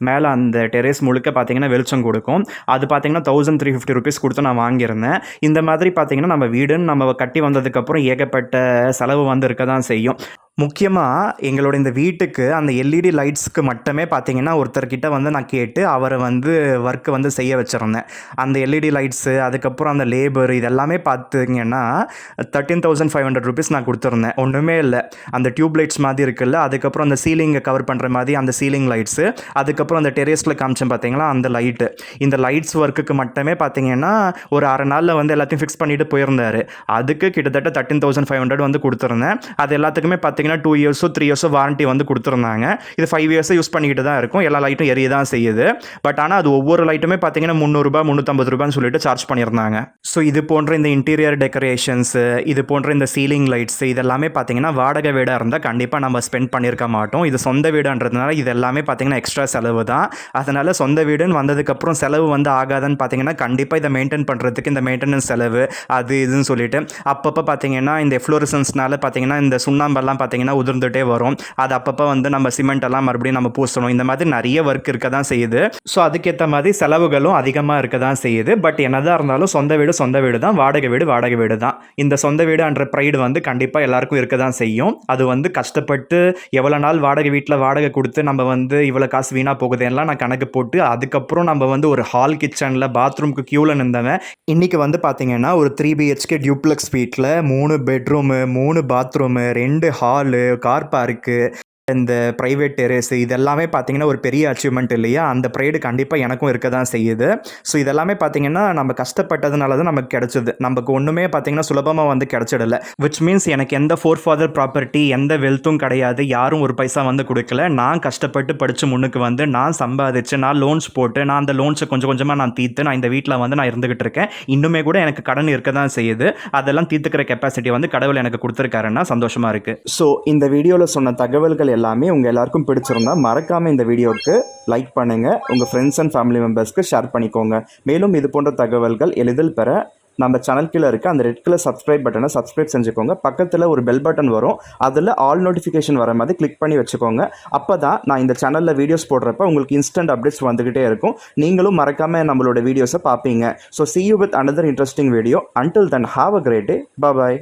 [SPEAKER 1] மேலே அந்த டெரேஸ் முழுக்க பார்த்தீங்கன்னா வெளிச்சம் கொடுக்கும். அது பார்த்தீங்கன்னா 1350 rupees கொடுத்து நான் வாங்கியிருந்தேன். இந்த மாதிரி பார்த்தீங்கன்னா நம்ம வீடுன்னு நம்ம கட்டி வந்ததுக்கப்புறம் ஏகப்பட்ட செலவு வந்து இருக்க தான் செய்யும். முக்கியமாக எங்களோட இந்த வீட்டுக்கு அந்த LED லைட்ஸ்க்கு மட்டுமே பார்த்தீங்கன்னா ஒருத்தர்கிட்ட வந்து நான் கேட்டு அவரை வந்து ஒர்க்கு வந்து செய்ய வச்சுருந்தேன். அந்த LED லைட்ஸு அதுக்கப்புறம் அந்த லேபர் இதெல்லாமே பார்த்தீங்கன்னா 13,500 rupees நான் கொடுத்துருந்தேன். ஒன்றுமே இல்லை, அந்த டியூப் லைட்ஸ் மாதிரி இருக்குல்ல, அதுக்கப்புறம் அந்த சீலிங்கை கவர் பண்ணுற மாதிரி அந்த சீலிங் லைட்ஸு, அதுக்கப்புறம் அந்த டெரேஸில் காமிச்சேன் பார்த்தீங்களா அந்த லைட்டு. இந்த லைட்ஸ் ஒர்க்குக்கு மட்டுமே பார்த்தீங்கன்னா ஒரு அரை நாளில் வந்து எல்லாத்தையும் ஃபிக்ஸ் பண்ணிட்டு போயிருந்தார். அதுக்கு கிட்டத்தட்ட 13,500 வந்து கொடுத்துருந்தேன். அது எல்லாத்துக்குமே பார்த்தீங்கன்னா 2 years 3 years வாரண்ட்டி வந்து கொடுத்துருந்தாங்க. இது 5 years யூஸ் பண்ணிக்கிட்டு தான் இருக்கும். எல்லா லைட்டும் எரிய தான் செய்யுது. பட் ஆனால் அது ஒவ்வொரு லைட்டுமே பார்த்தீங்கன்னா 300 ரூபாய் 350 ரூபான்னு சொல்லிட்டு சார்ஜ் பண்ணியிருந்தாங்க. ஸோ இது போன்ற இந்த இன்டீரியர் டெக்கரேஷன்ஸு, இது போன்ற இந்த சீலிங் லைட்ஸு இதெல்லாமே பார்த்தீங்கன்னா வாடகை வீடாக இருந்தால் கண்டிப்பாக நம்ம ஸ்பெண்ட் பண்ணியிருக்க மாட்டோம். இது சொந்த வீடுன்றதுனால இது எல்லாமே பார்த்தீங்கன்னா எக்ஸ்ட்ரா செலவு தான். அதனால் சொந்த வீடுன்னு வந்ததுக்கப்புறம் செலவு வந்து ஆகாதுன்னு பார்த்தீங்கன்னா கண்டிப்பாக இதை மெயின்டைன் பண்ணுறதுக்கு இந்த மெயின்டெனன்ஸ் செலவு அது இதுன்னு சொல்லிட்டு அப்பப்போ பார்த்தீங்கன்னா இந்த எஃப்ளோரசன்ஸ்னால பார்த்தீங்கன்னா இந்த சுண்ணாம்பெல்லாம் பார்த்தீங்கன்னா உதிர்ந்துட்டே வரும். அது அப்பப்போ வந்து நம்ம சிமெண்ட் எல்லாம் மறுபடியும் நம்ம பூசணும். இந்த மாதிரி நிறைய ஒர்க் இருக்க தான் செய்யுது. ஸோ அதுக்கேற்ற மாதிரி செலவுகளும் அதிகமாக இருக்க தான் செய்யுது. பட் என்னதான் இருந்தாலும் சொந்த வீடு தான், வாடகை வீடு தான். இந்த சொந்த வீடு என்ற ப்ரைடு வந்து கண்டிப்பாக எல்லாருக்கும் இருக்க தான் செய்யும். அது வந்து கஷ்டப்பட்டு எவ்வளோ நாள் வாடகை வீட்டில் வாடகை கொடுத்து நம்ம வந்து இவ்வளோ காசு வீணாக போகுதுலாம் நான் கணக்கு போட்டு அதுக்கப்புறம் நம்ம வந்து ஒரு ஹால் கிச்சனில் பாத்ரூம்க்கு க்யூவில் நின்றவன் இன்றைக்கி வந்து பார்த்தீங்கன்னா ஒரு 3 BHK டியூப்ளெக்ஸ் வீட்டில் 3 bedroom 3 bathroom 2 hall car park இந்த ப்ரைவேட் டெரேஸ் இதெல்லாமே பார்த்தீங்கன்னா ஒரு பெரிய அச்சீவ்மெண்ட் இல்லையா? அந்த ப்ரைடு கண்டிப்பாக எனக்கும் இருக்க தான் செய்யுது. ஸோ இதெல்லாமே பார்த்தீங்கன்னா நம்ம கஷ்டப்பட்டதுனால தான் நமக்கு கிடச்சிது. நமக்கு ஒன்றுமே பார்த்தீங்கன்னா சுலபமாக வந்து கிடச்சிடல. விச் மீன்ஸ் எனக்கு எந்த ஃபோர்ஃபாதர் ப்ராப்பர்ட்டி எந்த வெல்த்தும் கிடையாது. யாரும் ஒரு பைசா வந்து கொடுக்கல. நான் கஷ்டப்பட்டு படித்து முன்னுக்கு வந்து நான் சம்பாதிச்சு நான் லோன்ஸ் போட்டு நான் அந்த லோன்ஸை கொஞ்சம் கொஞ்சமாக நான் தீர்த்து நான் இந்த வீட்டில் வந்து நான் இருந்துகிட்டு இருக்கேன். இன்னுமே கூட எனக்கு கடன் இருக்க தான் செய்யுது. அதெல்லாம் தீர்த்துக்கிற கெப்பாசிட்டி வந்து கடவுள் எனக்கு கொடுத்துருக்காருன்னா சந்தோஷமாக இருக்குது. ஸோ இந்த வீடியோவில் சொன்ன தகவல்கள் எல்லாமே உங்கள் எல்லாருக்கும் பிடிச்சிருந்தா மறக்காமல் இந்த வீடியோவுக்கு லைக் பண்ணுங்கள். உங்கள் ஃப்ரெண்ட்ஸ் அண்ட் ஃபேமிலி மெம்பர்ஸ்க்கு ஷேர் பண்ணிக்கோங்க. மேலும் இது போன்ற தகவல்கள் எளிதில் பெற நம்ம சேனல் கீழே இருக்க அந்த ரெட் கலர் சப்ஸ்கிரைப் பட்டனை சப்ஸ்கிரைப் செஞ்சுக்கோங்க. பக்கத்தில் ஒரு பெல் பட்டன் வரும், அதில் ஆல் நோட்டிஃபிகேஷன் வர மாதிரி கிளிக் பண்ணி வச்சுக்கோங்க. அப்போ தான் நான் இந்த சேனலில் வீடியோஸ் போடுறப்ப உங்களுக்கு இன்ஸ்டன்ட் அப்டேட்ஸ் வந்துக்கிட்டே இருக்கும். நீங்களும் மறக்காமல் நம்மளோட வீடியோஸை பார்ப்பீங்க. So see you with another interesting video. Until then, have a great day. Bye bye.